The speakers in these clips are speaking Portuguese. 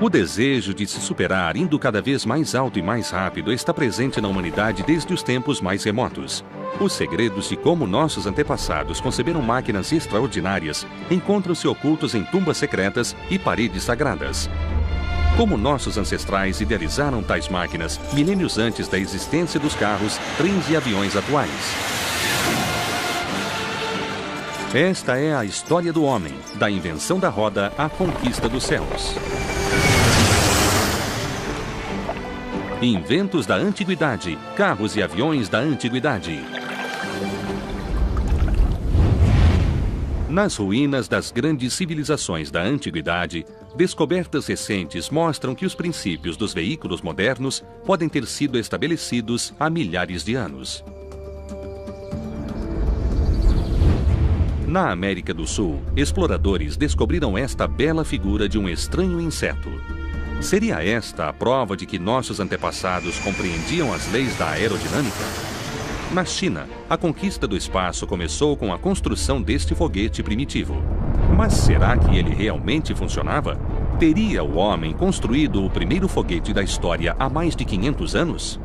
O desejo de se superar, indo cada vez mais alto e mais rápido, está presente na humanidade desde os tempos mais remotos. Os segredos de como nossos antepassados conceberam máquinas extraordinárias encontram-se ocultos em tumbas secretas e paredes sagradas. Como nossos ancestrais idealizaram tais máquinas milênios antes da existência dos carros, trens e aviões atuais. Esta é a história do homem, da invenção da roda à conquista dos céus. Inventos da Antiguidade, carros e aviões da Antiguidade. Nas ruínas das grandes civilizações da Antiguidade, descobertas recentes mostram que os princípios dos veículos modernos podem ter sido estabelecidos há milhares de anos. Na América do Sul, exploradores descobriram esta bela figura de um estranho inseto. Seria esta a prova de que nossos antepassados compreendiam as leis da aerodinâmica? Na China, a conquista do espaço começou com a construção deste foguete primitivo. Mas será que ele realmente funcionava? Teria o homem construído o primeiro foguete da história há mais de 500 anos?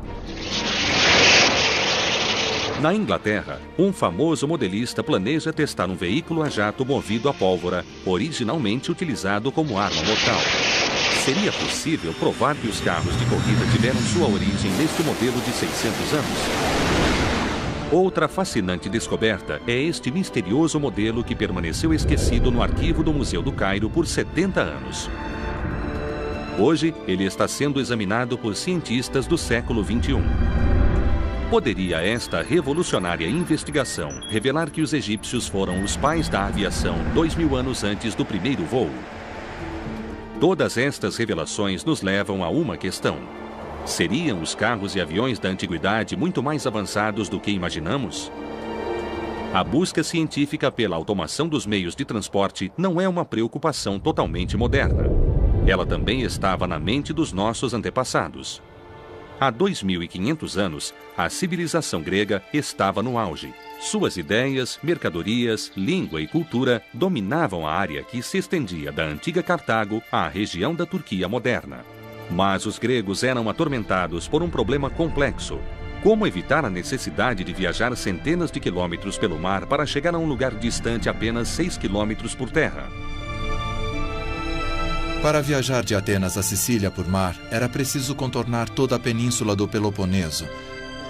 Na Inglaterra, um famoso modelista planeja testar um veículo a jato movido a pólvora, originalmente utilizado como arma mortal. Seria possível provar que os carros de corrida tiveram sua origem neste modelo de 600 anos? Outra fascinante descoberta é este misterioso modelo que permaneceu esquecido no arquivo do Museu do Cairo por 70 anos. Hoje, ele está sendo examinado por cientistas do século XXI. Poderia esta revolucionária investigação revelar que os egípcios foram os pais da aviação 2000 anos antes do primeiro voo? Todas estas revelações nos levam a uma questão. Seriam os carros e aviões da antiguidade muito mais avançados do que imaginamos? A busca científica pela automação dos meios de transporte não é uma preocupação totalmente moderna. Ela também estava na mente dos nossos antepassados. Há 2500 anos, a civilização grega estava no auge. Suas ideias, mercadorias, língua e cultura dominavam a área que se estendia da antiga Cartago à região da Turquia moderna. Mas os gregos eram atormentados por um problema complexo. Como evitar a necessidade de viajar centenas de quilômetros pelo mar para chegar a um lugar distante apenas 6 quilômetros por terra? Para viajar de Atenas a Sicília por mar, era preciso contornar toda a península do Peloponeso.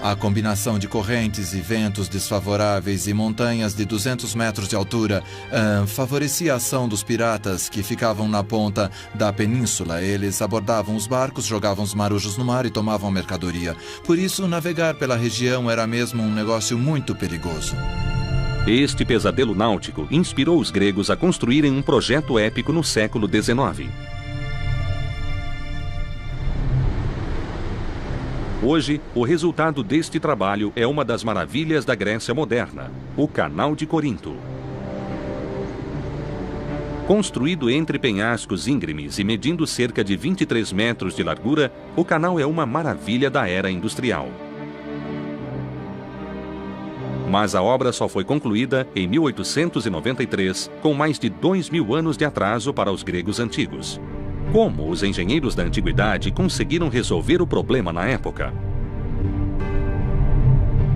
A combinação de correntes e ventos desfavoráveis e montanhas de 200 metros de altura favorecia a ação dos piratas que ficavam na ponta da península. Eles abordavam os barcos, jogavam os marujos no mar e tomavam mercadoria. Por isso, navegar pela região era mesmo um negócio muito perigoso. Este pesadelo náutico inspirou os gregos a construírem um projeto épico no século XIX. Hoje, o resultado deste trabalho é uma das maravilhas da Grécia moderna, o Canal de Corinto. Construído entre penhascos íngremes e medindo cerca de 23 metros de largura, o canal é uma maravilha da era industrial. Mas a obra só foi concluída em 1893, com mais de 2000 anos de atraso para os gregos antigos. Como os engenheiros da antiguidade conseguiram resolver o problema na época?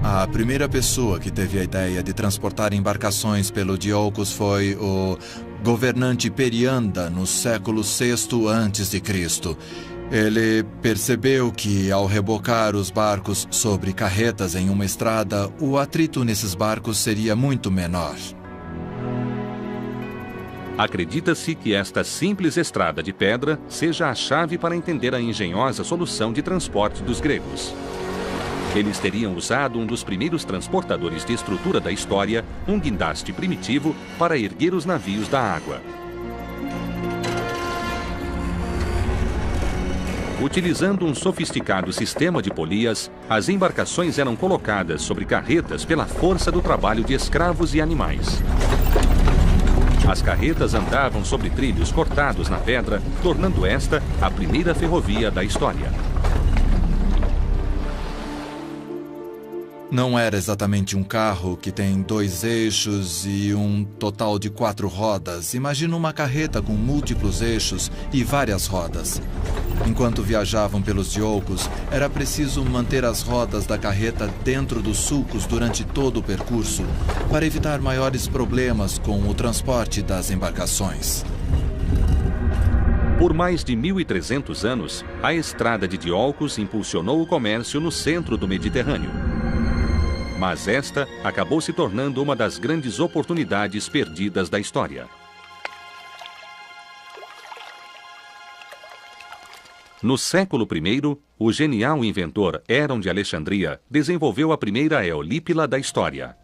A primeira pessoa que teve a ideia de transportar embarcações pelo Diolcos foi o governante Perianda, no século VI a.C. Ele percebeu que, ao rebocar os barcos sobre carretas em uma estrada, o atrito nesses barcos seria muito menor. Acredita-se que esta simples estrada de pedra seja a chave para entender a engenhosa solução de transporte dos gregos. Eles teriam usado um dos primeiros transportadores de estrutura da história, um guindaste primitivo, para erguer os navios da água. Utilizando um sofisticado sistema de polias, as embarcações eram colocadas sobre carretas pela força do trabalho de escravos e animais. As carretas andavam sobre trilhos cortados na pedra, tornando esta a primeira ferrovia da história. Não era exatamente um carro que tem 2 eixos e um total de 4 rodas. Imagina uma carreta com múltiplos eixos e várias rodas. Enquanto viajavam pelos Yolcos, era preciso manter as rodas da carreta dentro dos sulcos durante todo o percurso, para evitar maiores problemas com o transporte das embarcações. Por mais de 1.300 anos, a estrada de Iolcos impulsionou o comércio no centro do Mediterrâneo. Mas esta acabou se tornando uma das grandes oportunidades perdidas da história. No século I, o genial inventor Hérón de Alexandria desenvolveu a primeira eolípila da história.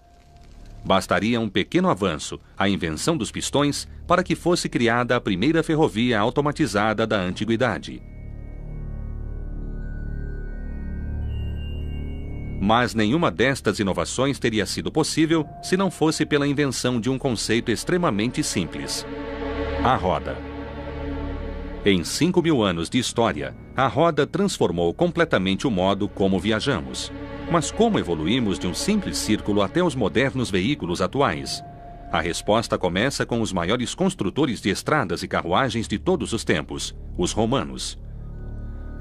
Bastaria um pequeno avanço, a invenção dos pistões, para que fosse criada a primeira ferrovia automatizada da antiguidade. Mas nenhuma destas inovações teria sido possível se não fosse pela invenção de um conceito extremamente simples: a roda. Em 5.000 anos de história, a roda transformou completamente o modo como viajamos. Mas como evoluímos de um simples círculo até os modernos veículos atuais? A resposta começa com os maiores construtores de estradas e carruagens de todos os tempos, os romanos.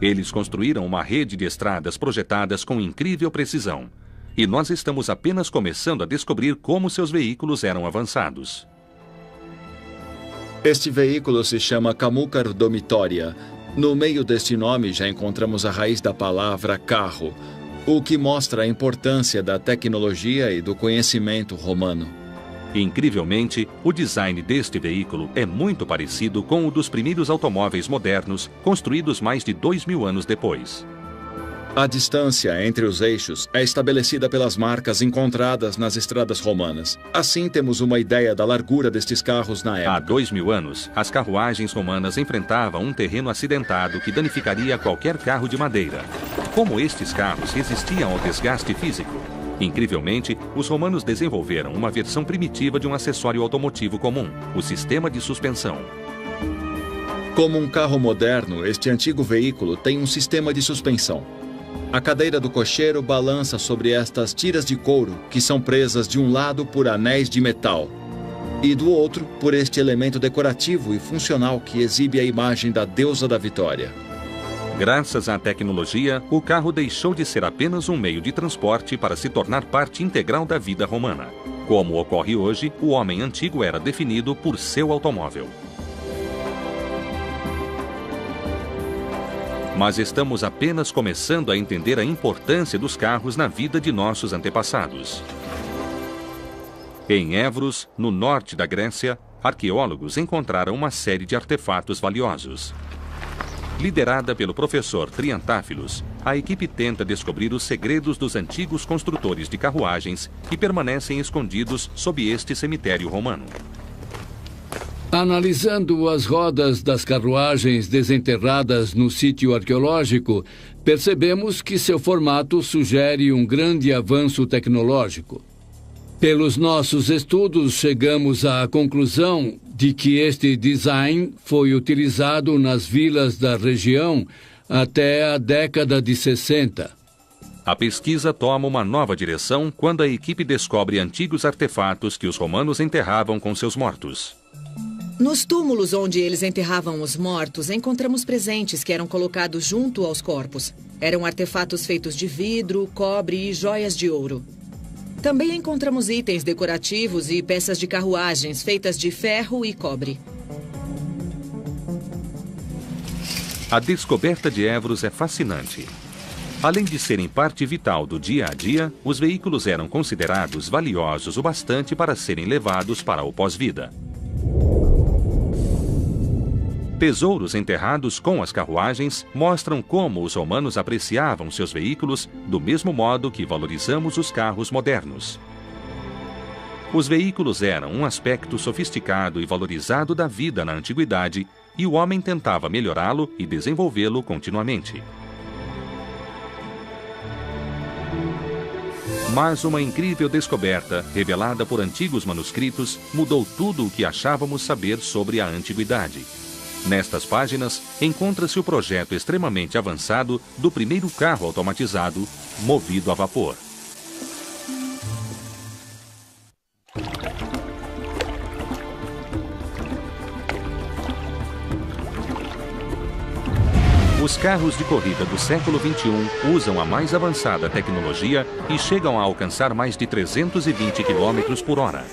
Eles construíram uma rede de estradas projetadas com incrível precisão. E nós estamos apenas começando a descobrir como seus veículos eram avançados. Este veículo se chama Camúcar Domitória. No meio deste nome já encontramos a raiz da palavra carro, o que mostra a importância da tecnologia e do conhecimento romano. Incrivelmente, o design deste veículo é muito parecido com o dos primeiros automóveis modernos, construídos mais de 2.000 anos depois. A distância entre os eixos é estabelecida pelas marcas encontradas nas estradas romanas. Assim, temos uma ideia da largura destes carros na época. Há 2.000 anos, as carruagens romanas enfrentavam um terreno acidentado que danificaria qualquer carro de madeira. Como estes carros resistiam ao desgaste físico? Incrivelmente, os romanos desenvolveram uma versão primitiva de um acessório automotivo comum, o sistema de suspensão. Como um carro moderno, este antigo veículo tem um sistema de suspensão. A cadeira do cocheiro balança sobre estas tiras de couro, que são presas de um lado por anéis de metal, e do outro por este elemento decorativo e funcional que exibe a imagem da deusa da vitória. Graças à tecnologia, o carro deixou de ser apenas um meio de transporte para se tornar parte integral da vida romana. Como ocorre hoje, o homem antigo era definido por seu automóvel. Mas estamos apenas começando a entender a importância dos carros na vida de nossos antepassados. Em Évros, no norte da Grécia, arqueólogos encontraram uma série de artefatos valiosos. Liderada pelo professor Triantáfilos, a equipe tenta descobrir os segredos dos antigos construtores de carruagens que permanecem escondidos sob este cemitério romano. Analisando as rodas das carruagens desenterradas no sítio arqueológico, percebemos que seu formato sugere um grande avanço tecnológico. Pelos nossos estudos, chegamos à conclusão de que este design foi utilizado nas vilas da região até a década de 60. A pesquisa toma uma nova direção quando a equipe descobre antigos artefatos que os romanos enterravam com seus mortos. Nos túmulos onde eles enterravam os mortos, encontramos presentes que eram colocados junto aos corpos. Eram artefatos feitos de vidro, cobre e joias de ouro. Também encontramos itens decorativos e peças de carruagens feitas de ferro e cobre. A descoberta de Évros é fascinante. Além de serem parte vital do dia a dia, os veículos eram considerados valiosos o bastante para serem levados para o pós-vida. Tesouros enterrados com as carruagens mostram como os romanos apreciavam seus veículos do mesmo modo que valorizamos os carros modernos. Os veículos eram um aspecto sofisticado e valorizado da vida na antiguidade, e o homem tentava melhorá-lo e desenvolvê-lo continuamente. Mas uma incrível descoberta, revelada por antigos manuscritos, mudou tudo o que achávamos saber sobre a antiguidade. Nestas páginas, encontra-se o projeto extremamente avançado do primeiro carro automatizado, movido a vapor. Os carros de corrida do século XXI usam a mais avançada tecnologia e chegam a alcançar mais de 320 km por hora.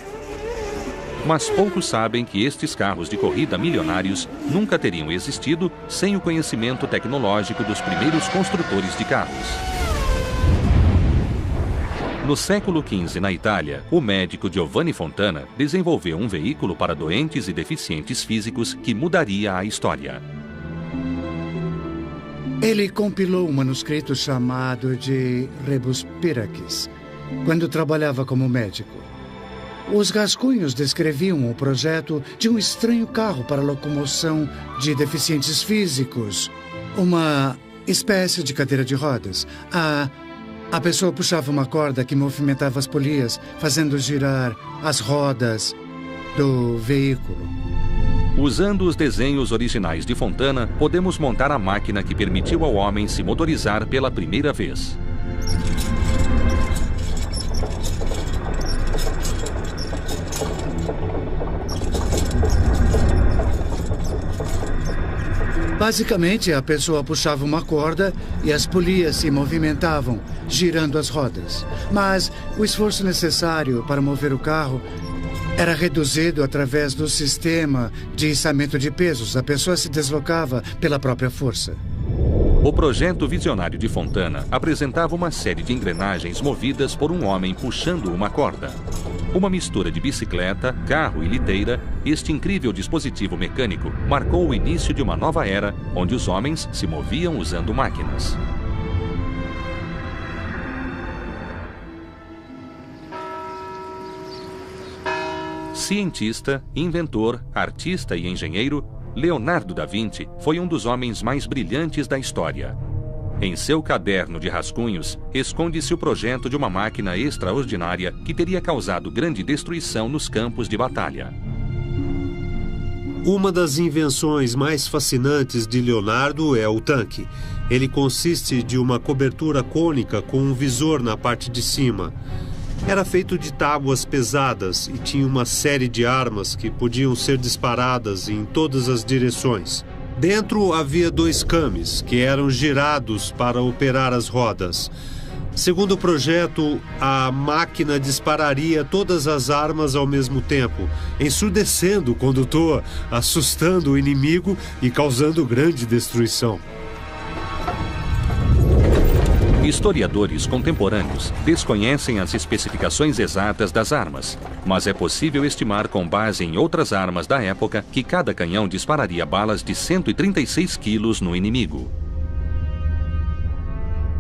Mas poucos sabem que estes carros de corrida milionários nunca teriam existido sem o conhecimento tecnológico dos primeiros construtores de carros. No século XV, na Itália, o médico Giovanni Fontana desenvolveu um veículo para doentes e deficientes físicos que mudaria a história. Ele compilou um manuscrito chamado de Rebus Piracis, quando trabalhava como médico. Os rascunhos descreviam o projeto de um estranho carro para locomoção de deficientes físicos, uma espécie de cadeira de rodas. A pessoa puxava uma corda que movimentava as polias, fazendo girar as rodas do veículo. Usando os desenhos originais de Fontana, podemos montar a máquina que permitiu ao homem se motorizar pela primeira vez. Basicamente, a pessoa puxava uma corda e as polias se movimentavam, girando as rodas. Mas o esforço necessário para mover o carro era reduzido através do sistema de içamento de pesos. A pessoa se deslocava pela própria força. O projeto visionário de Fontana apresentava uma série de engrenagens movidas por um homem puxando uma corda. Uma mistura de bicicleta, carro e liteira, este incrível dispositivo mecânico marcou o início de uma nova era onde os homens se moviam usando máquinas. Cientista, inventor, artista e engenheiro, Leonardo da Vinci foi um dos homens mais brilhantes da história. Em seu caderno de rascunhos, esconde-se o projeto de uma máquina extraordinária que teria causado grande destruição nos campos de batalha. Uma das invenções mais fascinantes de Leonardo é o tanque. Ele consiste de uma cobertura cônica com um visor na parte de cima. Era feito de tábuas pesadas e tinha uma série de armas que podiam ser disparadas em todas as direções. Dentro havia 2 cames, que eram girados para operar as rodas. Segundo o projeto, a máquina dispararia todas as armas ao mesmo tempo, ensurdecendo o condutor, assustando o inimigo e causando grande destruição. Historiadores contemporâneos desconhecem as especificações exatas das armas, mas é possível estimar com base em outras armas da época que cada canhão dispararia balas de 136 quilos no inimigo.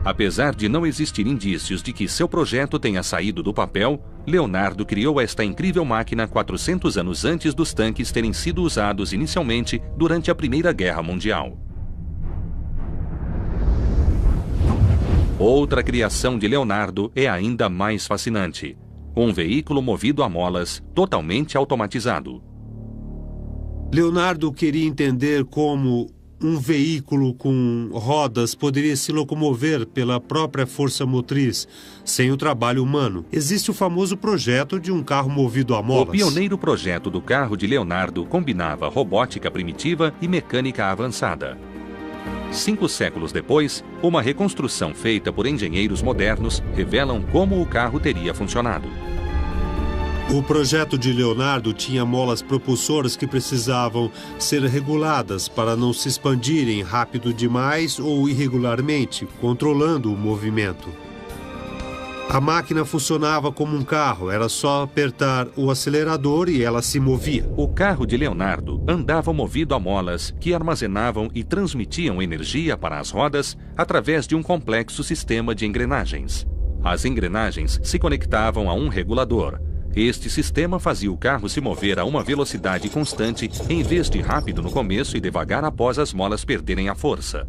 Apesar de não existir indícios de que seu projeto tenha saído do papel, Leonardo criou esta incrível máquina 400 anos antes dos tanques terem sido usados inicialmente durante a Primeira Guerra Mundial. Outra criação de Leonardo é ainda mais fascinante: um veículo movido a molas, totalmente automatizado. Leonardo queria entender como um veículo com rodas poderia se locomover pela própria força motriz, sem o trabalho humano. Existe o famoso projeto de um carro movido a molas. O pioneiro projeto do carro de Leonardo combinava robótica primitiva e mecânica avançada. 5 séculos depois, uma reconstrução feita por engenheiros modernos revelam como o carro teria funcionado. O projeto de Leonardo tinha molas propulsoras que precisavam ser reguladas para não se expandirem rápido demais ou irregularmente, controlando o movimento. A máquina funcionava como um carro, era só apertar o acelerador e ela se movia. O carro de Leonardo andava movido a molas que armazenavam e transmitiam energia para as rodas através de um complexo sistema de engrenagens. As engrenagens se conectavam a um regulador. Este sistema fazia o carro se mover a uma velocidade constante em vez de rápido no começo e devagar após as molas perderem a força.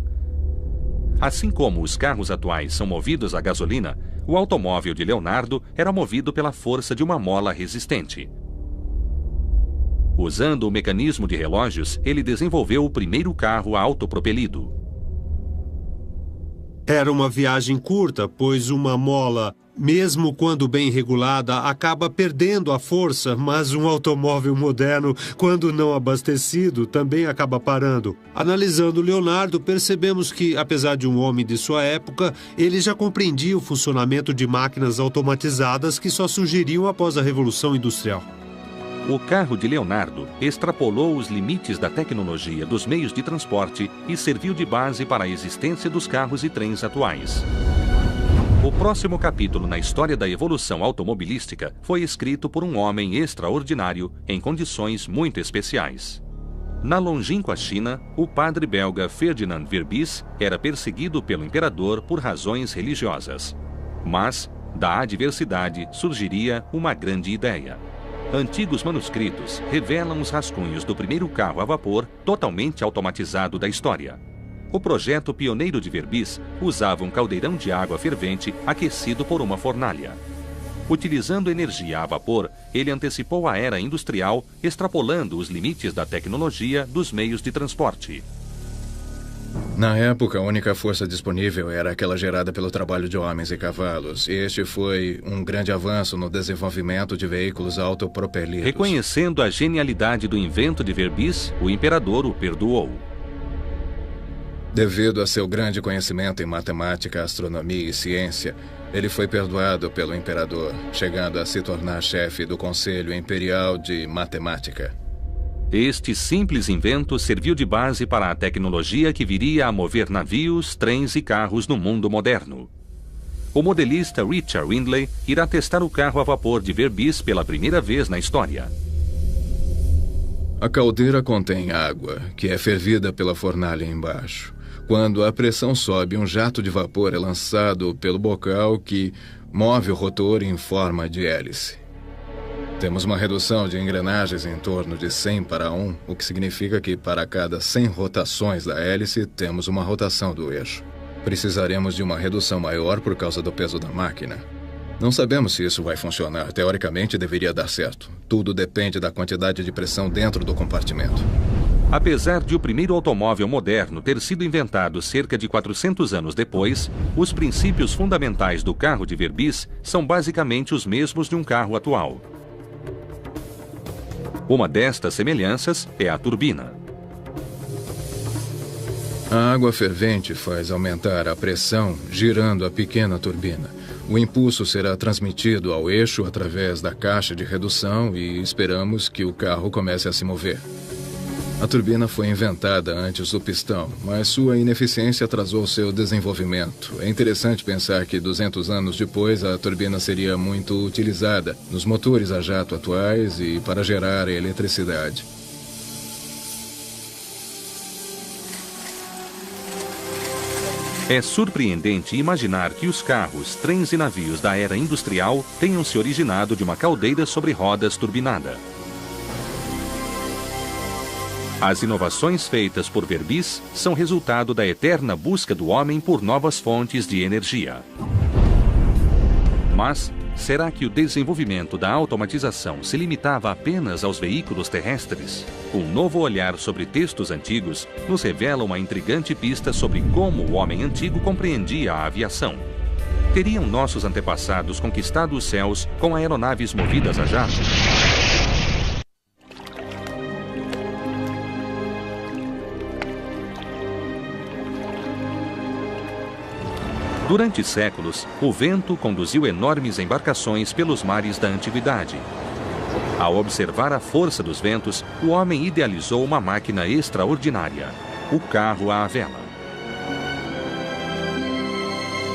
Assim como os carros atuais são movidos a gasolina, o automóvel de Leonardo era movido pela força de uma mola resistente. Usando o mecanismo de relógios, ele desenvolveu o primeiro carro autopropelido. Era uma viagem curta, pois uma mola mesmo quando bem regulada, acaba perdendo a força, mas um automóvel moderno, quando não abastecido, também acaba parando. Analisando Leonardo, percebemos que, apesar de um homem de sua época, ele já compreendia o funcionamento de máquinas automatizadas que só surgiriam após a Revolução Industrial. O carro de Leonardo extrapolou os limites da tecnologia dos meios de transporte e serviu de base para a existência dos carros e trens atuais. O próximo capítulo na história da evolução automobilística foi escrito por um homem extraordinário em condições muito especiais. Na longínqua China, o padre belga Ferdinand Verbis era perseguido pelo imperador por razões religiosas. Mas, da adversidade, surgiria uma grande ideia. Antigos manuscritos revelam os rascunhos do primeiro carro a vapor totalmente automatizado da história. O projeto pioneiro de Verbis usava um caldeirão de água fervente aquecido por uma fornalha. Utilizando energia a vapor, ele antecipou a era industrial, extrapolando os limites da tecnologia dos meios de transporte. Na época, a única força disponível era aquela gerada pelo trabalho de homens e cavalos. Este foi um grande avanço no desenvolvimento de veículos autopropelidos. Reconhecendo a genialidade do invento de Verbis, o imperador o perdoou. Devido a seu grande conhecimento em matemática, astronomia e ciência, ele foi perdoado pelo imperador, chegando a se tornar chefe do Conselho Imperial de Matemática. Este simples invento serviu de base para a tecnologia que viria a mover navios, trens e carros no mundo moderno. O modelista Richard Windley irá testar o carro a vapor de Verbis pela primeira vez na história. A caldeira contém água, que é fervida pela fornalha embaixo. Quando a pressão sobe, um jato de vapor é lançado pelo bocal que move o rotor em forma de hélice. Temos uma redução de engrenagens em torno de 100 para 1, o que significa que para cada 100 rotações da hélice, temos uma rotação do eixo. Precisaremos de uma redução maior por causa do peso da máquina. Não sabemos se isso vai funcionar. Teoricamente, deveria dar certo. Tudo depende da quantidade de pressão dentro do compartimento. Apesar de o primeiro automóvel moderno ter sido inventado cerca de 400 anos depois, os princípios fundamentais do carro de Verbis são basicamente os mesmos de um carro atual. Uma destas semelhanças é a turbina. A água fervente faz aumentar a pressão girando a pequena turbina. O impulso será transmitido ao eixo através da caixa de redução e esperamos que o carro comece a se mover. A turbina foi inventada antes do pistão, mas sua ineficiência atrasou seu desenvolvimento. É interessante pensar que 200 anos depois a turbina seria muito utilizada nos motores a jato atuais e para gerar eletricidade. É surpreendente imaginar que os carros, trens e navios da era industrial tenham se originado de uma caldeira sobre rodas turbinada. As inovações feitas por Verbis são resultado da eterna busca do homem por novas fontes de energia. Mas, será que o desenvolvimento da automatização se limitava apenas aos veículos terrestres? Um novo olhar sobre textos antigos nos revela uma intrigante pista sobre como o homem antigo compreendia a aviação. Teriam nossos antepassados conquistado os céus com aeronaves movidas a jato? Durante séculos, o vento conduziu enormes embarcações pelos mares da antiguidade. Ao observar a força dos ventos, o homem idealizou uma máquina extraordinária, o carro à vela.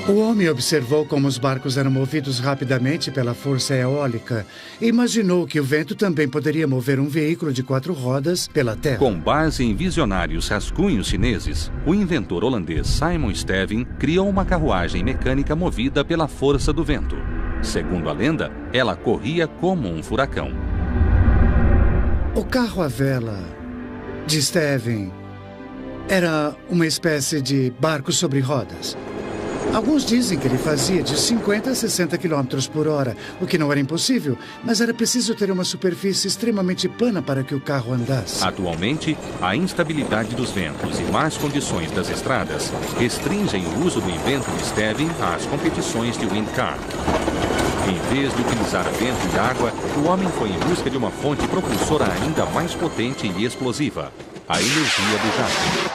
O homem observou como os barcos eram movidos rapidamente pela força eólica e imaginou que o vento também poderia mover um veículo de 4 rodas pela terra. Com base em visionários rascunhos chineses, o inventor holandês Simon Stevin criou uma carruagem mecânica movida pela força do vento. Segundo a lenda, ela corria como um furacão. O carro à vela de Stevin era uma espécie de barco sobre rodas. Alguns dizem que ele fazia de 50 a 60 km por hora, o que não era impossível, mas era preciso ter uma superfície extremamente plana para que o carro andasse. Atualmente, a instabilidade dos ventos e más condições das estradas restringem o uso do invento de Stevin às competições de windcar. Em vez de utilizar vento e água, o homem foi em busca de uma fonte propulsora ainda mais potente e explosiva, a energia do jato.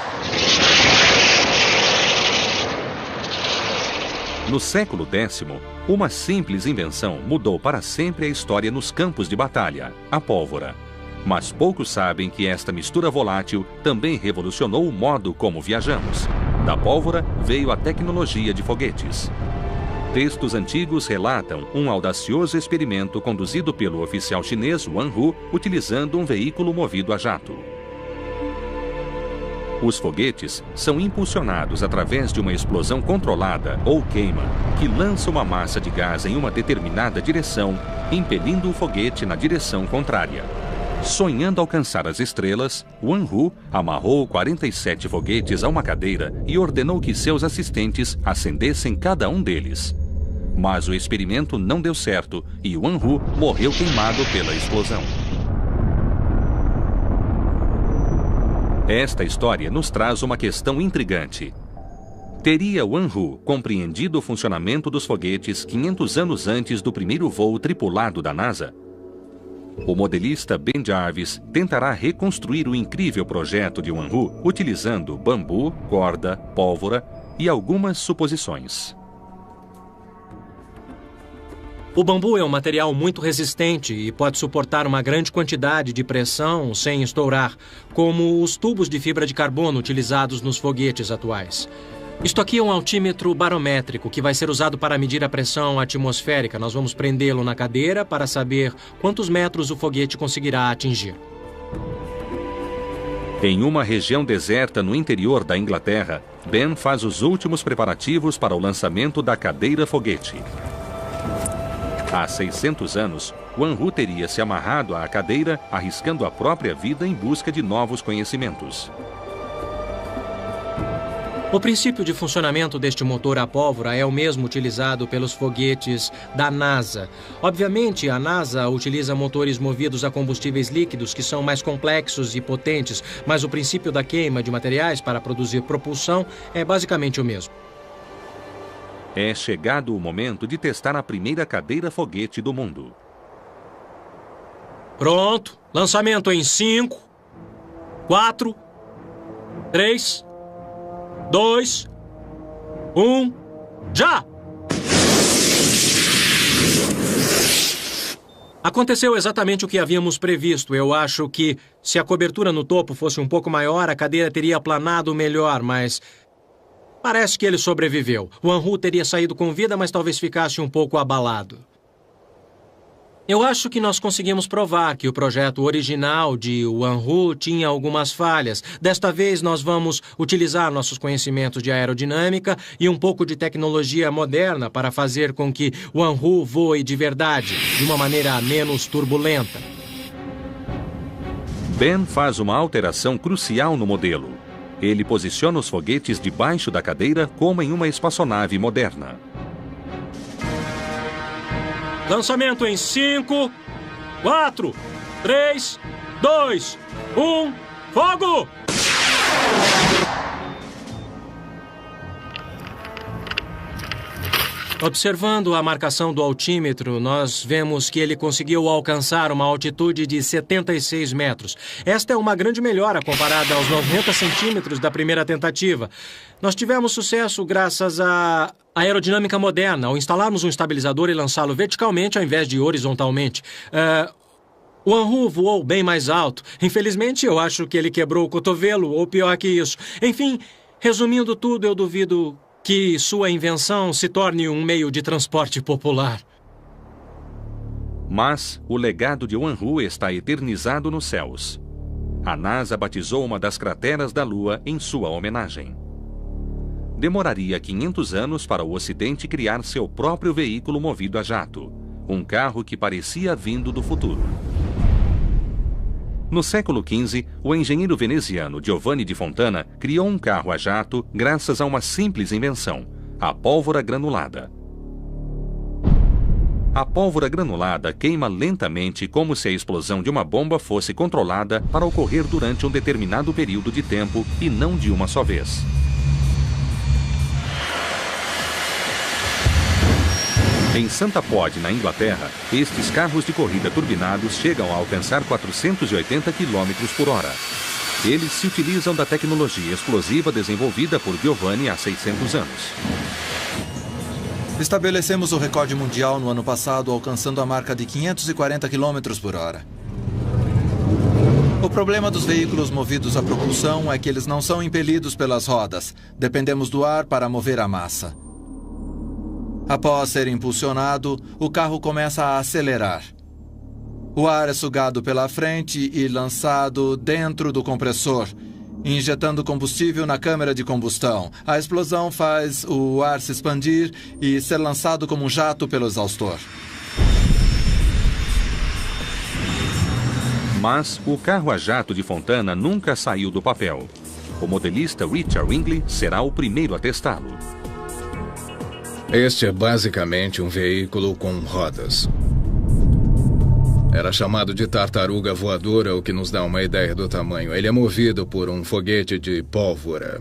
No século X, uma simples invenção mudou para sempre a história nos campos de batalha, a pólvora. Mas poucos sabem que esta mistura volátil também revolucionou o modo como viajamos. Da pólvora veio a tecnologia de foguetes. Textos antigos relatam um audacioso experimento conduzido pelo oficial chinês Wan Hu utilizando um veículo movido a jato. Os foguetes são impulsionados através de uma explosão controlada ou queima, que lança uma massa de gás em uma determinada direção, impelindo o foguete na direção contrária. Sonhando alcançar as estrelas, Wan Hu amarrou 47 foguetes a uma cadeira e ordenou que seus assistentes acendessem cada um deles. Mas o experimento não deu certo e Wan Hu morreu queimado pela explosão. Esta história nos traz uma questão intrigante. Teria Wan Hu compreendido o funcionamento dos foguetes 500 anos antes do primeiro voo tripulado da NASA? O modelista Ben Jarvis tentará reconstruir o incrível projeto de Wan Hu utilizando bambu, corda, pólvora e algumas suposições. O bambu é um material muito resistente e pode suportar uma grande quantidade de pressão sem estourar, como os tubos de fibra de carbono utilizados nos foguetes atuais. Isto aqui é um altímetro barométrico que vai ser usado para medir a pressão atmosférica. Nós vamos prendê-lo na cadeira para saber quantos metros o foguete conseguirá atingir. Em uma região deserta no interior da Inglaterra, Ben faz os últimos preparativos para o lançamento da cadeira foguete. Há 600 anos, Wan Hu teria se amarrado à cadeira, arriscando a própria vida em busca de novos conhecimentos. O princípio de funcionamento deste motor a pólvora é o mesmo utilizado pelos foguetes da NASA. Obviamente, a NASA utiliza motores movidos a combustíveis líquidos que são mais complexos e potentes, mas o princípio da queima de materiais para produzir propulsão é basicamente o mesmo. É chegado o momento de testar a primeira cadeira foguete do mundo. Pronto. Lançamento em 5, 4, 3, 2, 1, já! Aconteceu exatamente o que havíamos previsto. Eu acho que, se a cobertura no topo fosse um pouco maior, a cadeira teria planado melhor, mas parece que ele sobreviveu. Wan Hu teria saído com vida, mas talvez ficasse um pouco abalado. Eu acho que nós conseguimos provar que o projeto original de Wan Hu tinha algumas falhas. Desta vez, nós vamos utilizar nossos conhecimentos de aerodinâmica e um pouco de tecnologia moderna para fazer com que Wan Hu voe de verdade, de uma maneira menos turbulenta. Ben faz uma alteração crucial no modelo. Ele posiciona os foguetes debaixo da cadeira como em uma espaçonave moderna. Lançamento em 5, 4, 3, 2, 1, fogo! Observando a marcação do altímetro, nós vemos que ele conseguiu alcançar uma altitude de 76 metros. Esta é uma grande melhora comparada aos 90 centímetros da primeira tentativa. Nós tivemos sucesso graças à aerodinâmica moderna, ao instalarmos um estabilizador e lançá-lo verticalmente ao invés de horizontalmente. O Wan Hu voou bem mais alto. Infelizmente, eu acho que ele quebrou o cotovelo, ou pior que isso. Enfim, resumindo tudo, eu duvido que sua invenção se torne um meio de transporte popular. Mas o legado de Wan Hu está eternizado nos céus. A NASA batizou uma das crateras da Lua em sua homenagem. Demoraria 500 anos para o Ocidente criar seu próprio veículo movido a jato, um carro que parecia vindo do futuro. No século XV, o engenheiro veneziano Giovanni di Fontana criou um carro a jato graças a uma simples invenção, a pólvora granulada. A pólvora granulada queima lentamente como se a explosão de uma bomba fosse controlada para ocorrer durante um determinado período de tempo e não de uma só vez. Em Santa Pod, na Inglaterra, estes carros de corrida turbinados chegam a alcançar 480 km por hora. Eles se utilizam da tecnologia explosiva desenvolvida por Giovanni há 600 anos. Estabelecemos o recorde mundial no ano passado, alcançando a marca de 540 km por hora. O problema dos veículos movidos a propulsão é que eles não são impelidos pelas rodas. Dependemos do ar para mover a massa. Após ser impulsionado, o carro começa a acelerar. O ar é sugado pela frente e lançado dentro do compressor, injetando combustível na câmara de combustão. A explosão faz o ar se expandir e ser lançado como um jato pelo exaustor. Mas o carro a jato de Fontana nunca saiu do papel. O modelista Richard Wingley será o primeiro a testá-lo. Este é basicamente um veículo com rodas. Era chamado de tartaruga voadora, o que nos dá uma ideia do tamanho. Ele é movido por um foguete de pólvora.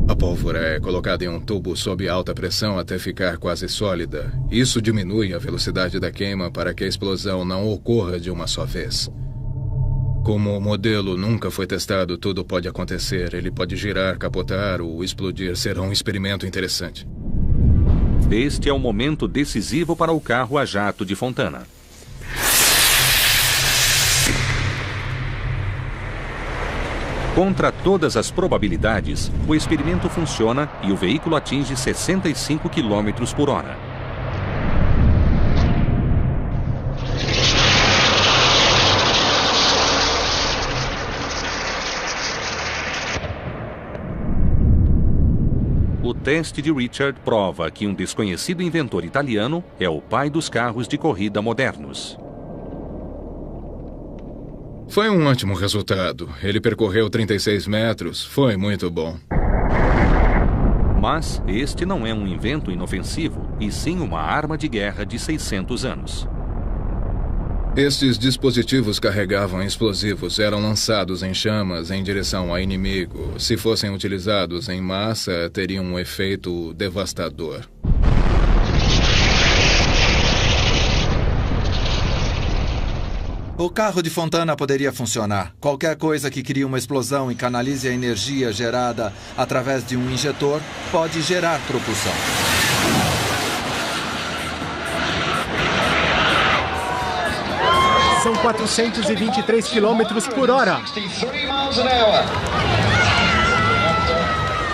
A pólvora é colocada em um tubo sob alta pressão até ficar quase sólida. Isso diminui a velocidade da queima para que a explosão não ocorra de uma só vez. Como o modelo nunca foi testado, tudo pode acontecer. Ele pode girar, capotar ou explodir. Será um experimento interessante. Este é o momento decisivo para o carro a jato de Fontana. Contra todas as probabilidades, o experimento funciona e o veículo atinge 65 km por hora. O teste de Richard prova que um desconhecido inventor italiano é o pai dos carros de corrida modernos. Foi um ótimo resultado. Ele percorreu 36 metros. Foi muito bom. Mas este não é um invento inofensivo, e sim uma arma de guerra de 600 anos. Estes dispositivos carregavam explosivos, eram lançados em chamas em direção ao inimigo. Se fossem utilizados em massa, teriam um efeito devastador. O carro de Fontana poderia funcionar. Qualquer coisa que crie uma explosão e canalize a energia gerada através de um injetor pode gerar propulsão. São 423 km por hora.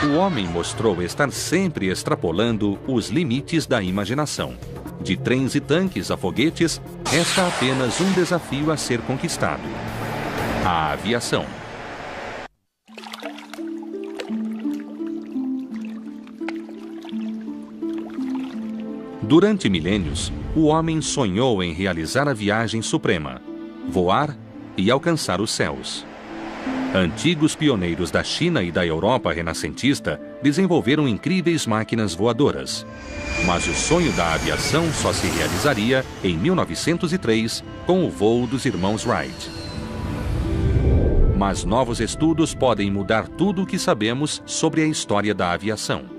O homem mostrou estar sempre extrapolando os limites da imaginação. De trens e tanques a foguetes, resta apenas um desafio a ser conquistado: a aviação. Durante milênios, o homem sonhou em realizar a viagem suprema, voar e alcançar os céus. Antigos pioneiros da China e da Europa renascentista desenvolveram incríveis máquinas voadoras. Mas o sonho da aviação só se realizaria em 1903 com o voo dos irmãos Wright. Mas novos estudos podem mudar tudo o que sabemos sobre a história da aviação.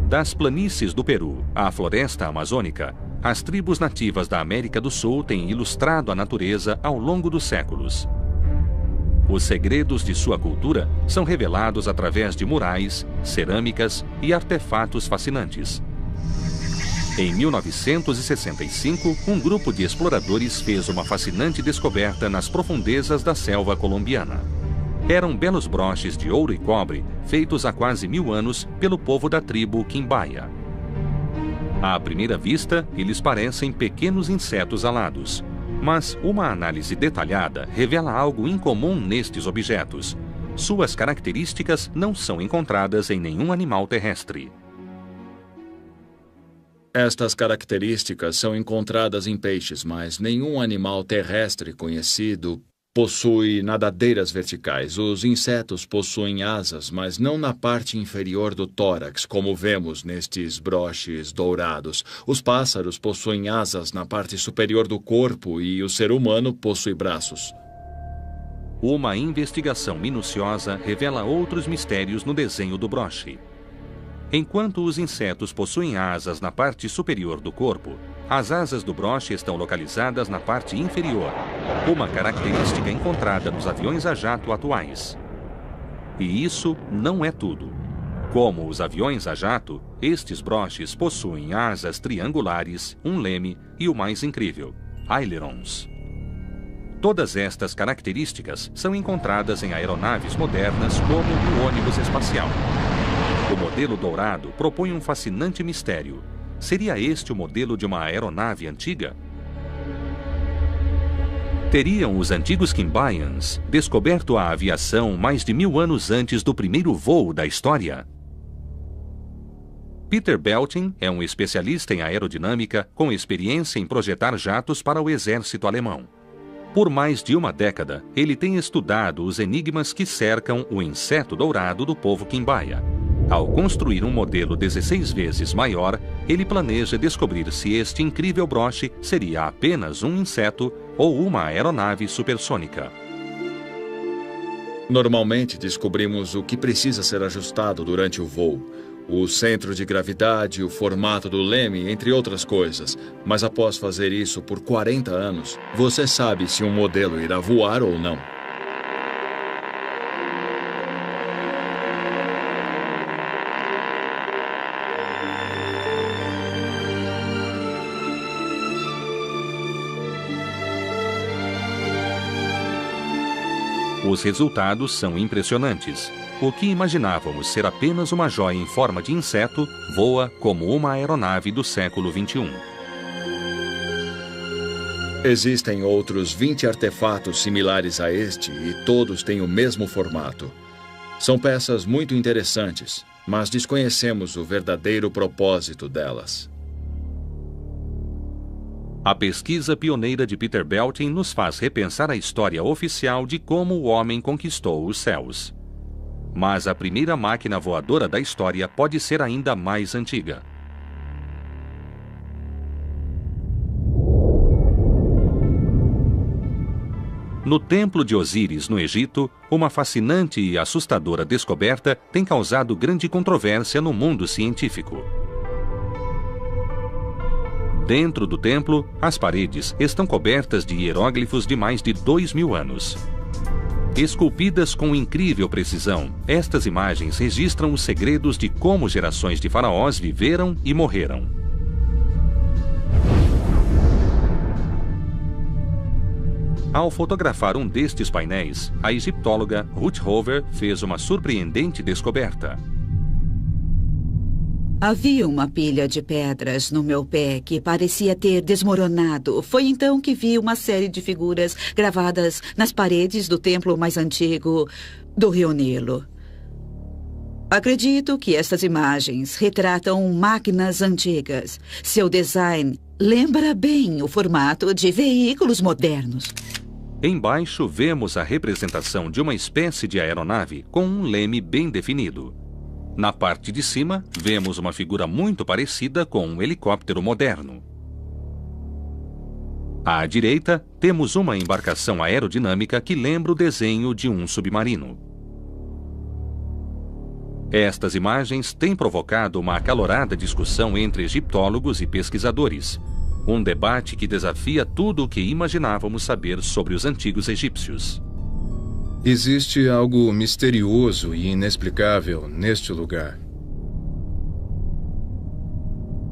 Das planícies do Peru à floresta amazônica, as tribos nativas da América do Sul têm ilustrado a natureza ao longo dos séculos. Os segredos de sua cultura são revelados através de murais, cerâmicas e artefatos fascinantes. Em 1965, um grupo de exploradores fez uma fascinante descoberta nas profundezas da selva colombiana. Eram belos broches de ouro e cobre feitos há quase 1000 anos pelo povo da tribo Quimbaya. À primeira vista, eles parecem pequenos insetos alados. Mas uma análise detalhada revela algo incomum nestes objetos. Suas características não são encontradas em nenhum animal terrestre. Estas características são encontradas em peixes, mas nenhum animal terrestre conhecido Possui nadadeiras verticais. Os insetos possuem asas, mas não na parte inferior do tórax, como vemos nestes broches dourados. Os pássaros possuem asas na parte superior do corpo e o ser humano possui braços. Uma investigação minuciosa revela outros mistérios no desenho do broche. Enquanto os insetos possuem asas na parte superior do corpo, as asas do broche estão localizadas na parte inferior, uma característica encontrada nos aviões a jato atuais. E isso não é tudo. Como os aviões a jato, estes broches possuem asas triangulares, um leme e o mais incrível, ailerons. Todas estas características são encontradas em aeronaves modernas como o ônibus espacial. O modelo dourado propõe um fascinante mistério. Seria este o modelo de uma aeronave antiga? Teriam os antigos Quimbayans descoberto a aviação mais de 1000 anos antes do primeiro voo da história? Peter Belting é um especialista em aerodinâmica com experiência em projetar jatos para o exército alemão. Por mais de uma década, ele tem estudado os enigmas que cercam o inseto dourado do povo Quimbaya. Ao construir um modelo 16 vezes maior, ele planeja descobrir se este incrível broche seria apenas um inseto ou uma aeronave supersônica. Normalmente descobrimos o que precisa ser ajustado durante o voo. O centro de gravidade, o formato do leme, entre outras coisas. Mas após fazer isso por 40 anos, você sabe se um modelo irá voar ou não. Os resultados são impressionantes. O que imaginávamos ser apenas uma joia em forma de inseto voa como uma aeronave do século XXI. Existem outros 20 artefatos similares a este e todos têm o mesmo formato. São peças muito interessantes, mas desconhecemos o verdadeiro propósito delas. A pesquisa pioneira de Peter Belting nos faz repensar a história oficial de como o homem conquistou os céus. Mas a primeira máquina voadora da história pode ser ainda mais antiga. No Templo de Osíris, no Egito, uma fascinante e assustadora descoberta tem causado grande controvérsia no mundo científico. Dentro do templo, as paredes estão cobertas de hieróglifos de mais de 2000 anos. Esculpidas com incrível precisão, estas imagens registram os segredos de como gerações de faraós viveram e morreram. Ao fotografar um destes painéis, a egiptóloga Ruth Hover fez uma surpreendente descoberta. Havia uma pilha de pedras no meu pé que parecia ter desmoronado. Foi então que vi uma série de figuras gravadas nas paredes do templo mais antigo do Rio Nilo. Acredito que estas imagens retratam máquinas antigas. Seu design lembra bem o formato de veículos modernos. Embaixo vemos a representação de uma espécie de aeronave com um leme bem definido. Na parte de cima, vemos uma figura muito parecida com um helicóptero moderno. À direita, temos uma embarcação aerodinâmica que lembra o desenho de um submarino. Estas imagens têm provocado uma acalorada discussão entre egiptólogos e pesquisadores. Um debate que desafia tudo o que imaginávamos saber sobre os antigos egípcios. Existe algo misterioso e inexplicável neste lugar.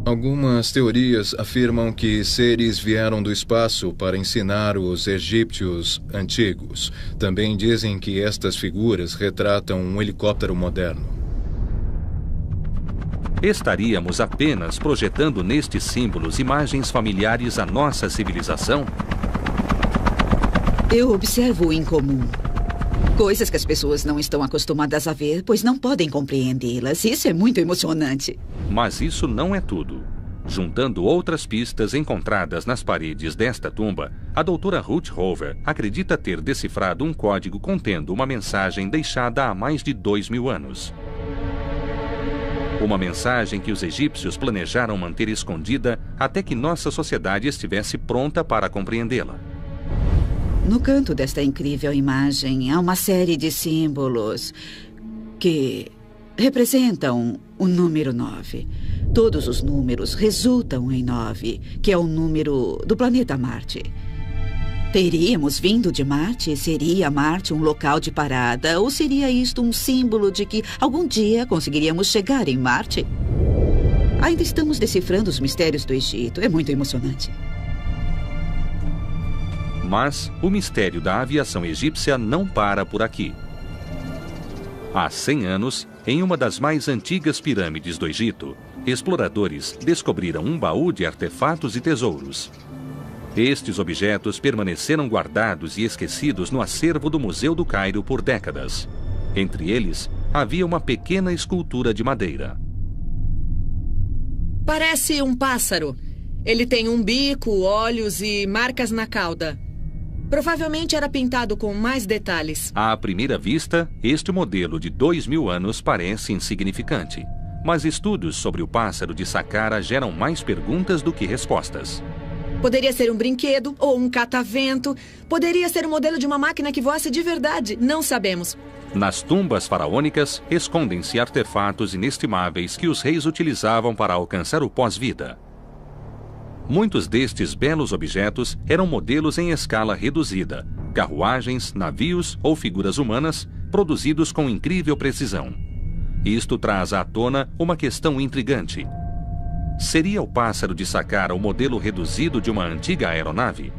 Algumas teorias afirmam que seres vieram do espaço para ensinar os egípcios antigos. Também dizem que estas figuras retratam um helicóptero moderno. Estaríamos apenas projetando nestes símbolos imagens familiares à nossa civilização? Eu observo o incomum. Coisas que as pessoas não estão acostumadas a ver, pois não podem compreendê-las. Isso é muito emocionante. Mas isso não é tudo. Juntando outras pistas encontradas nas paredes desta tumba, a doutora Ruth Hover acredita ter decifrado um código contendo uma mensagem deixada há mais de 2.000 anos. Uma mensagem que os egípcios planejaram manter escondida até que nossa sociedade estivesse pronta para compreendê-la. No canto desta incrível imagem há uma série de símbolos que representam o número 9. Todos os números resultam em 9, que é o número do planeta Marte. Teríamos vindo de Marte? Seria Marte um local de parada? Ou seria isto um símbolo de que algum dia conseguiríamos chegar em Marte? Ainda estamos decifrando os mistérios do Egito. É muito emocionante. Mas o mistério da aviação egípcia não para por aqui. Há 100 anos, em uma das mais antigas pirâmides do Egito, exploradores descobriram um baú de artefatos e tesouros. Estes objetos permaneceram guardados e esquecidos no acervo do Museu do Cairo por décadas. Entre eles, havia uma pequena escultura de madeira. Parece um pássaro. Ele tem um bico, olhos e marcas na cauda. Provavelmente era pintado com mais detalhes. À primeira vista, este modelo de 2.000 anos parece insignificante. Mas estudos sobre o pássaro de Saqqara geram mais perguntas do que respostas. Poderia ser um brinquedo ou um catavento. Poderia ser o modelo de uma máquina que voasse de verdade. Não sabemos. Nas tumbas faraônicas, escondem-se artefatos inestimáveis que os reis utilizavam para alcançar o pós-vida. Muitos destes belos objetos eram modelos em escala reduzida, carruagens, navios ou figuras humanas, produzidos com incrível precisão. Isto traz à tona uma questão intrigante. Seria o pássaro de Saqqara o modelo reduzido de uma antiga aeronave?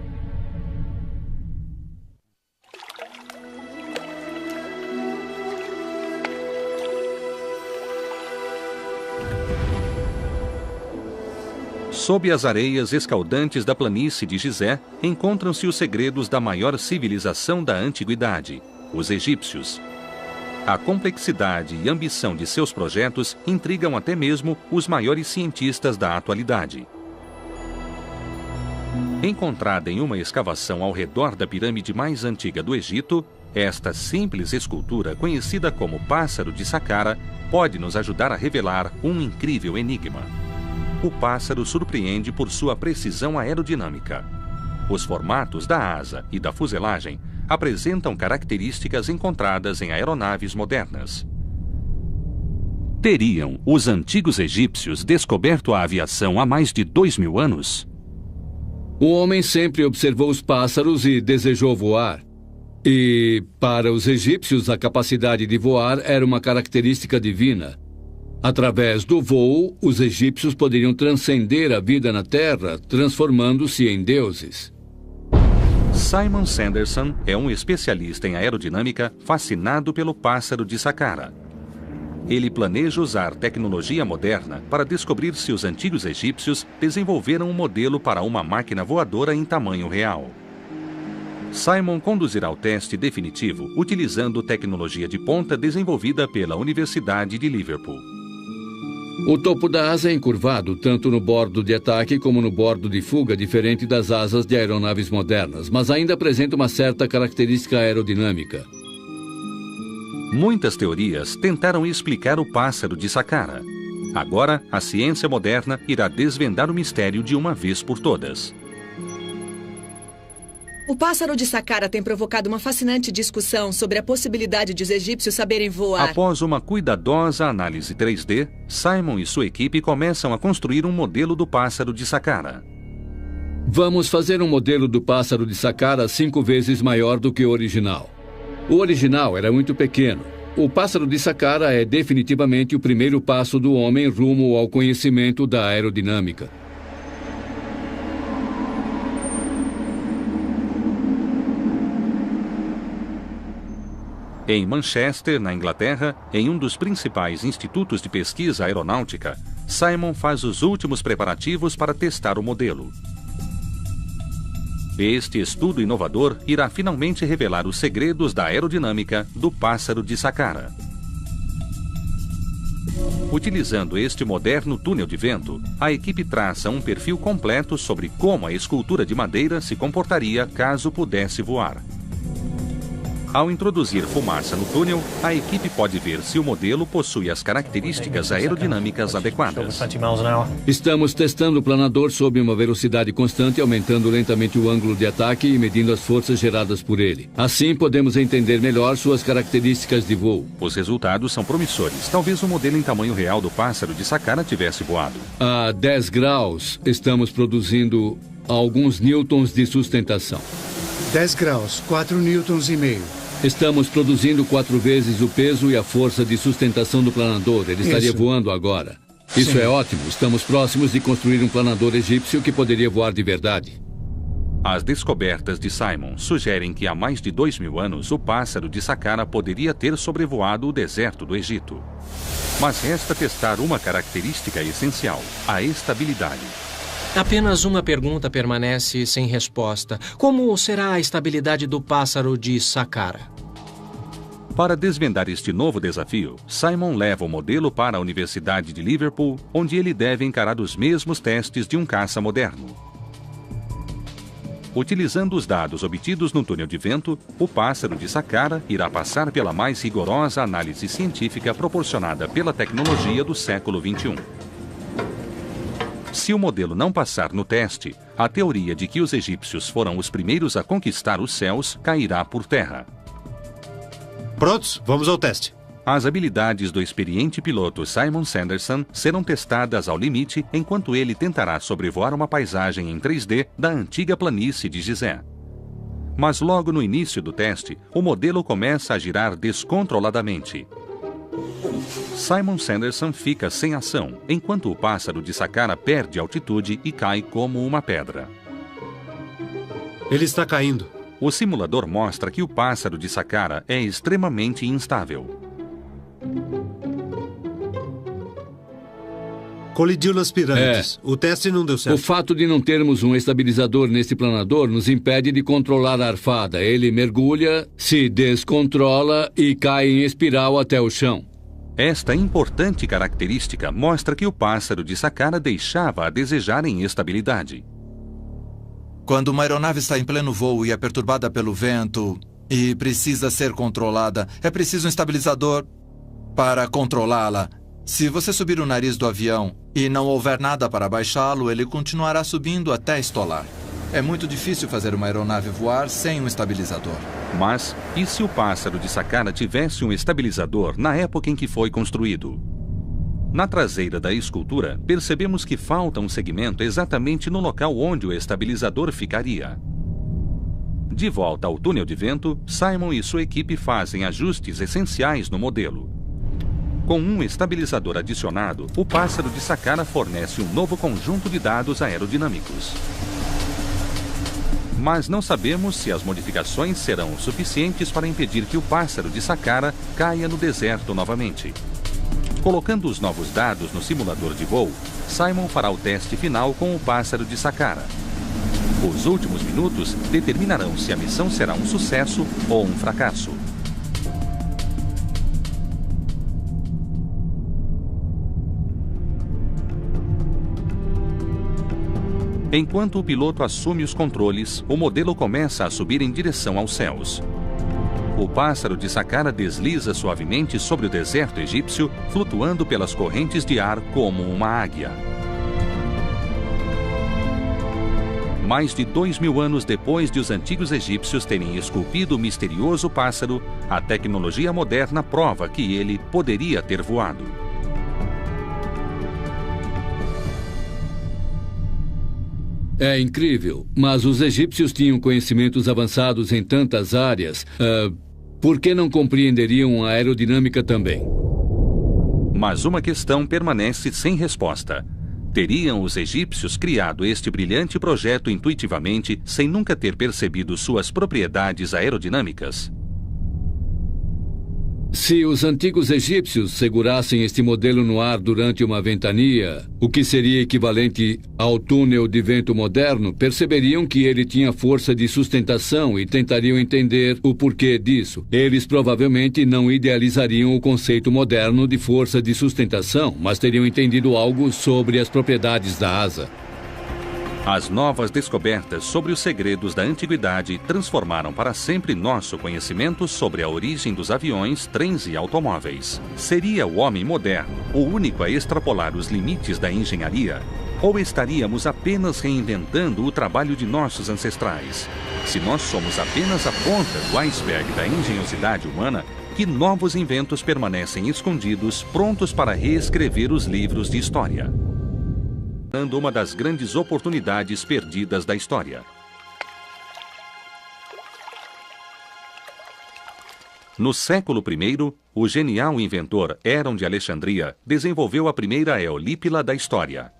Sob as areias escaldantes da planície de Gizé, encontram-se os segredos da maior civilização da antiguidade, os egípcios. A complexidade e ambição de seus projetos intrigam até mesmo os maiores cientistas da atualidade. Encontrada em uma escavação ao redor da pirâmide mais antiga do Egito, esta simples escultura, conhecida como Pássaro de Saqqara, pode nos ajudar a revelar um incrível enigma. O pássaro surpreende por sua precisão aerodinâmica. Os formatos da asa e da fuselagem apresentam características encontradas em aeronaves modernas. Teriam os antigos egípcios descoberto a aviação há mais de 2.000 anos? O homem sempre observou os pássaros e desejou voar. E, para os egípcios, a capacidade de voar era uma característica divina. Através do voo, os egípcios poderiam transcender a vida na Terra, transformando-se em deuses. Simon Sanderson é um especialista em aerodinâmica fascinado pelo pássaro de Saqqara. Ele planeja usar tecnologia moderna para descobrir se os antigos egípcios desenvolveram um modelo para uma máquina voadora em tamanho real. Simon conduzirá o teste definitivo utilizando tecnologia de ponta desenvolvida pela Universidade de Liverpool. O topo da asa é encurvado tanto no bordo de ataque como no bordo de fuga, diferente das asas de aeronaves modernas, mas ainda apresenta uma certa característica aerodinâmica. Muitas teorias tentaram explicar o pássaro de Saqqara. Agora, a ciência moderna irá desvendar o mistério de uma vez por todas. O pássaro de Saqqara tem provocado uma fascinante discussão sobre a possibilidade de os egípcios saberem voar. Após uma cuidadosa análise 3D, Simon e sua equipe começam a construir um modelo do pássaro de Saqqara. Vamos fazer um modelo do pássaro de Saqqara 5 vezes maior do que o original. O original era muito pequeno. O pássaro de Saqqara é definitivamente o primeiro passo do homem rumo ao conhecimento da aerodinâmica. Em Manchester, na Inglaterra, em um dos principais institutos de pesquisa aeronáutica, Simon faz os últimos preparativos para testar o modelo. Este estudo inovador irá finalmente revelar os segredos da aerodinâmica do pássaro de Saqqara. Utilizando este moderno túnel de vento, a equipe traça um perfil completo sobre como a escultura de madeira se comportaria caso pudesse voar. Ao introduzir fumaça no túnel, a equipe pode ver se o modelo possui as características aerodinâmicas adequadas. Estamos testando o planador sob uma velocidade constante, aumentando lentamente o ângulo de ataque e medindo as forças geradas por ele. Assim, podemos entender melhor suas características de voo. Os resultados são promissores. Talvez o modelo em tamanho real do pássaro de Saqqara tivesse voado. A 10 graus, estamos produzindo alguns newtons de sustentação. 10 graus, 4 newtons e meio. Estamos produzindo 4 vezes o peso e a força de sustentação do planador. Ele estaria voando agora. Isso Sim. é ótimo. Estamos próximos de construir um planador egípcio que poderia voar de verdade. As descobertas de Simon sugerem que há mais de 2.000 anos o pássaro de Saqqara poderia ter sobrevoado o deserto do Egito. Mas resta testar uma característica essencial: a estabilidade. Apenas uma pergunta permanece sem resposta. Como será a estabilidade do pássaro de Saqqara? Para desvendar este novo desafio, Simon leva o modelo para a Universidade de Liverpool, onde ele deve encarar os mesmos testes de um caça moderno. Utilizando os dados obtidos no túnel de vento, o pássaro de Saqqara irá passar pela mais rigorosa análise científica proporcionada pela tecnologia do século XXI. Se o modelo não passar no teste, a teoria de que os egípcios foram os primeiros a conquistar os céus cairá por terra. Prontos? Vamos ao teste. As habilidades do experiente piloto Simon Sanderson serão testadas ao limite enquanto ele tentará sobrevoar uma paisagem em 3D da antiga planície de Gizé. Mas logo no início do teste, o modelo começa a girar descontroladamente. Simon Sanderson fica sem ação, enquanto o pássaro de Saqqara perde altitude e cai como uma pedra. Ele está caindo. O simulador mostra que o pássaro de Saqqara é extremamente instável. Colidiu nas pirâmides. O teste não deu certo. O fato de não termos um estabilizador neste planador nos impede de controlar a arfada. Ele mergulha, se descontrola e cai em espiral até o chão. Esta importante característica mostra que o pássaro de Saqqara deixava a desejar em estabilidade. Quando uma aeronave está em pleno voo e é perturbada pelo vento e precisa ser controlada, é preciso um estabilizador para controlá-la. Se você subir o nariz do avião e não houver nada para baixá-lo, ele continuará subindo até estolar. É muito difícil fazer uma aeronave voar sem um estabilizador. Mas, e se o pássaro de Saqqara tivesse um estabilizador na época em que foi construído? Na traseira da escultura, percebemos que falta um segmento exatamente no local onde o estabilizador ficaria. De volta ao túnel de vento, Simon e sua equipe fazem ajustes essenciais no modelo. Com um estabilizador adicionado, o pássaro de Saqqara fornece um novo conjunto de dados aerodinâmicos. Mas não sabemos se as modificações serão suficientes para impedir que o pássaro de Saqqara caia no deserto novamente. Colocando os novos dados no simulador de voo, Simon fará o teste final com o pássaro de Saqqara. Os últimos minutos determinarão se a missão será um sucesso ou um fracasso. Enquanto o piloto assume os controles, o modelo começa a subir em direção aos céus. O pássaro de Saqqara desliza suavemente sobre o deserto egípcio, flutuando pelas correntes de ar como uma águia. Mais de 2.000 anos depois de os antigos egípcios terem esculpido o misterioso pássaro, a tecnologia moderna prova que ele poderia ter voado. É incrível, mas os egípcios tinham conhecimentos avançados em tantas áreas. Por que não compreenderiam a aerodinâmica também? Mas uma questão permanece sem resposta. Teriam os egípcios criado este brilhante projeto intuitivamente sem nunca ter percebido suas propriedades aerodinâmicas? Se os antigos egípcios segurassem este modelo no ar durante uma ventania, o que seria equivalente ao túnel de vento moderno, perceberiam que ele tinha força de sustentação e tentariam entender o porquê disso. Eles provavelmente não idealizariam o conceito moderno de força de sustentação, mas teriam entendido algo sobre as propriedades da asa. As novas descobertas sobre os segredos da antiguidade transformaram para sempre nosso conhecimento sobre a origem dos aviões, trens e automóveis. Seria o homem moderno o único a extrapolar os limites da engenharia? Ou estaríamos apenas reinventando o trabalho de nossos ancestrais? Se nós somos apenas a ponta do iceberg da engenhosidade humana, que novos inventos permanecem escondidos, prontos para reescrever os livros de história? Uma das grandes oportunidades perdidas da história. No século I, o genial inventor Hérón de Alexandria desenvolveu a primeira eolípila da história.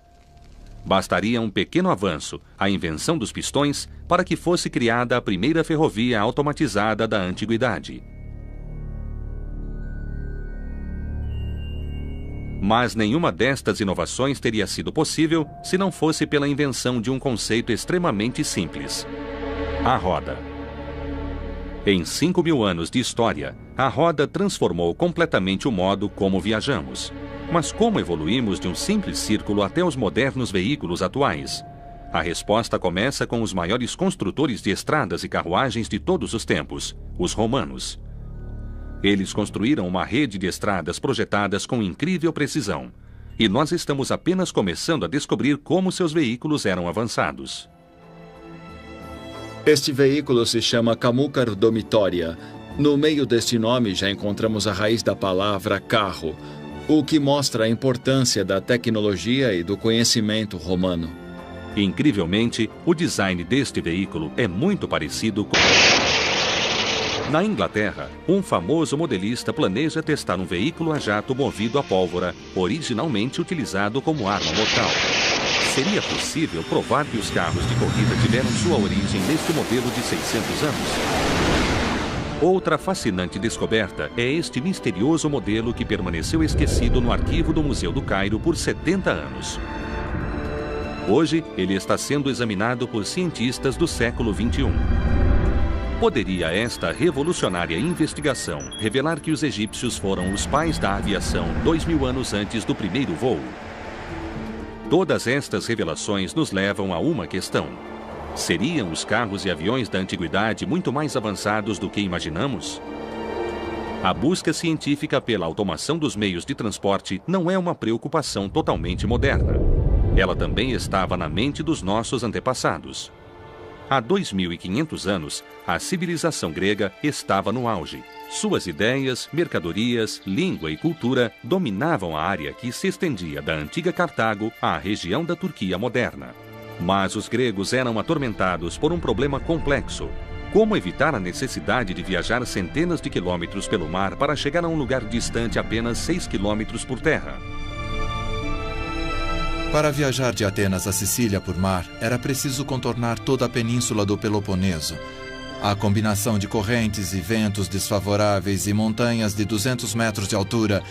Bastaria um pequeno avanço, a invenção dos pistões, para que fosse criada a primeira ferrovia automatizada da antiguidade. Mas nenhuma destas inovações teria sido possível se não fosse pela invenção de um conceito extremamente simples: a roda. Em 5.000 anos de história, a roda transformou completamente o modo como viajamos. Mas como evoluímos de um simples círculo até os modernos veículos atuais? A resposta começa com os maiores construtores de estradas e carruagens de todos os tempos, os romanos. Eles construíram uma rede de estradas projetadas com incrível precisão. E nós estamos apenas começando a descobrir como seus veículos eram avançados. Este veículo se chama Camúcar Domitória. No meio deste nome já encontramos a raiz da palavra carro, o que mostra a importância da tecnologia e do conhecimento romano. Incrivelmente, o design deste veículo é muito parecido com... Na Inglaterra, um famoso modelista planeja testar um veículo a jato movido a pólvora, originalmente utilizado como arma mortal. Seria possível provar que os carros de corrida tiveram sua origem neste modelo de 600 anos? Outra fascinante descoberta é este misterioso modelo que permaneceu esquecido no arquivo do Museu do Cairo por 70 anos. Hoje, ele está sendo examinado por cientistas do século XXI. Poderia esta revolucionária investigação revelar que os egípcios foram os pais da aviação 2000 anos antes do primeiro voo? Todas estas revelações nos levam a uma questão: seriam os carros e aviões da antiguidade muito mais avançados do que imaginamos? A busca científica pela automação dos meios de transporte não é uma preocupação totalmente moderna. Ela também estava na mente dos nossos antepassados. Há 2.500 anos, a civilização grega estava no auge. Suas ideias, mercadorias, língua e cultura dominavam a área que se estendia da antiga Cartago à região da Turquia moderna. Mas os gregos eram atormentados por um problema complexo: como evitar a necessidade de viajar centenas de quilômetros pelo mar para chegar a um lugar distante apenas 6 quilômetros por terra? Para viajar de Atenas a Sicília por mar, era preciso contornar toda a península do Peloponeso. A combinação de correntes e ventos desfavoráveis e montanhas de 200 metros de altura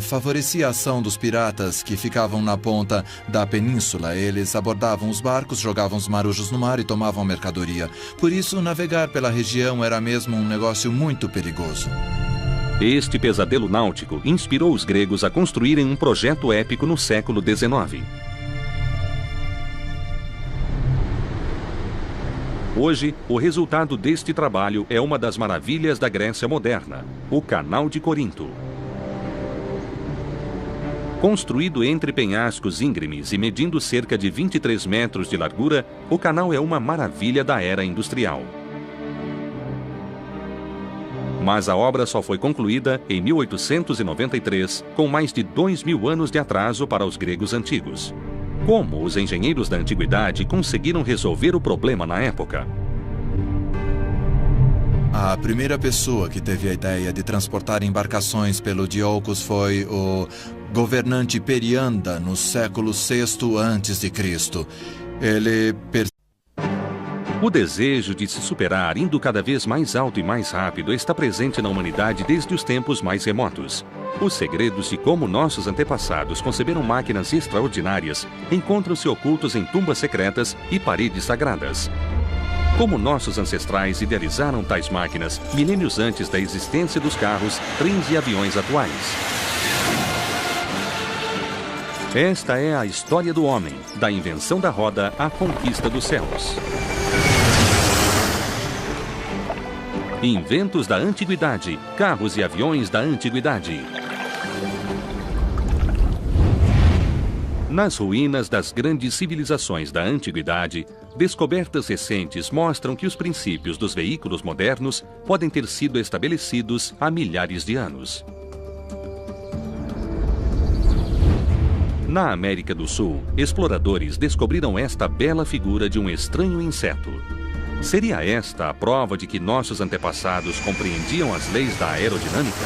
favorecia a ação dos piratas que ficavam na ponta da península. Eles abordavam os barcos, jogavam os marujos no mar e tomavam mercadoria. Por isso, navegar pela região era mesmo um negócio muito perigoso. Este pesadelo náutico inspirou os gregos a construírem um projeto épico no século XIX. Hoje, o resultado deste trabalho é uma das maravilhas da Grécia moderna, o Canal de Corinto. Construído entre penhascos íngremes e medindo cerca de 23 metros de largura, o canal é uma maravilha da era industrial. Mas a obra só foi concluída em 1893, com mais de 2.000 anos de atraso para os gregos antigos. Como os engenheiros da antiguidade conseguiram resolver o problema na época? A primeira pessoa que teve a ideia de transportar embarcações pelo Diolcos foi o governante Perianda, no século VI a.C. Ele O desejo de se superar, indo cada vez mais alto e mais rápido, está presente na humanidade desde os tempos mais remotos. Os segredos de como nossos antepassados conceberam máquinas extraordinárias encontram-se ocultos em tumbas secretas e paredes sagradas. Como nossos ancestrais idealizaram tais máquinas milênios antes da existência dos carros, trens e aviões atuais. Esta é a história do homem, da invenção da roda à conquista dos céus. Inventos da Antiguidade, carros e aviões da Antiguidade. Nas ruínas das grandes civilizações da Antiguidade, descobertas recentes mostram que os princípios dos veículos modernos podem ter sido estabelecidos há milhares de anos. Na América do Sul, exploradores descobriram esta bela figura de um estranho inseto. Seria esta a prova de que nossos antepassados compreendiam as leis da aerodinâmica?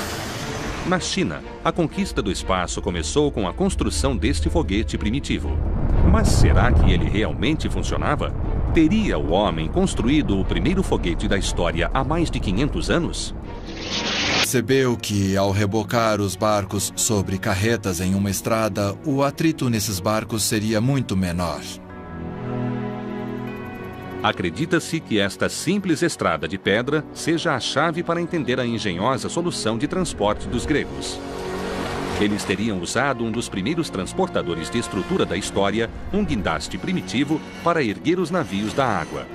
Na China, a conquista do espaço começou com a construção deste foguete primitivo. Mas será que ele realmente funcionava? Teria o homem construído o primeiro foguete da história há mais de 500 anos? Percebeu que, ao rebocar os barcos sobre carretas em uma estrada, o atrito nesses barcos seria muito menor. Acredita-se que esta simples estrada de pedra seja a chave para entender a engenhosa solução de transporte dos gregos. Eles teriam usado um dos primeiros transportadores de estrutura da história, um guindaste primitivo, para erguer os navios da água.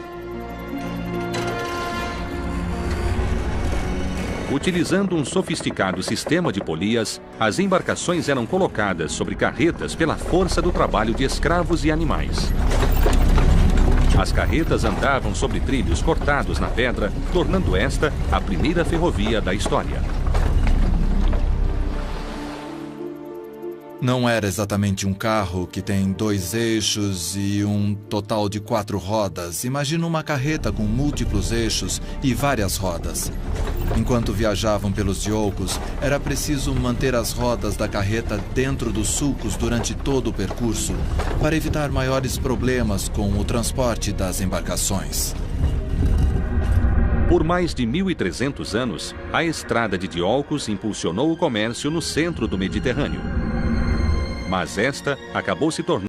Utilizando um sofisticado sistema de polias, as embarcações eram colocadas sobre carretas pela força do trabalho de escravos e animais. As carretas andavam sobre trilhos cortados na pedra, tornando esta a primeira ferrovia da história. Não era exatamente um carro que tem 2 eixos e um total de 4 rodas. Imagina uma carreta com múltiplos eixos e várias rodas. Enquanto viajavam pelos diolcos, era preciso manter as rodas da carreta dentro dos sulcos durante todo o percurso, para evitar maiores problemas com o transporte das embarcações. Por mais de 1.300 anos, a estrada de diolcos impulsionou o comércio no centro do Mediterrâneo. Mas esta acabou se tornando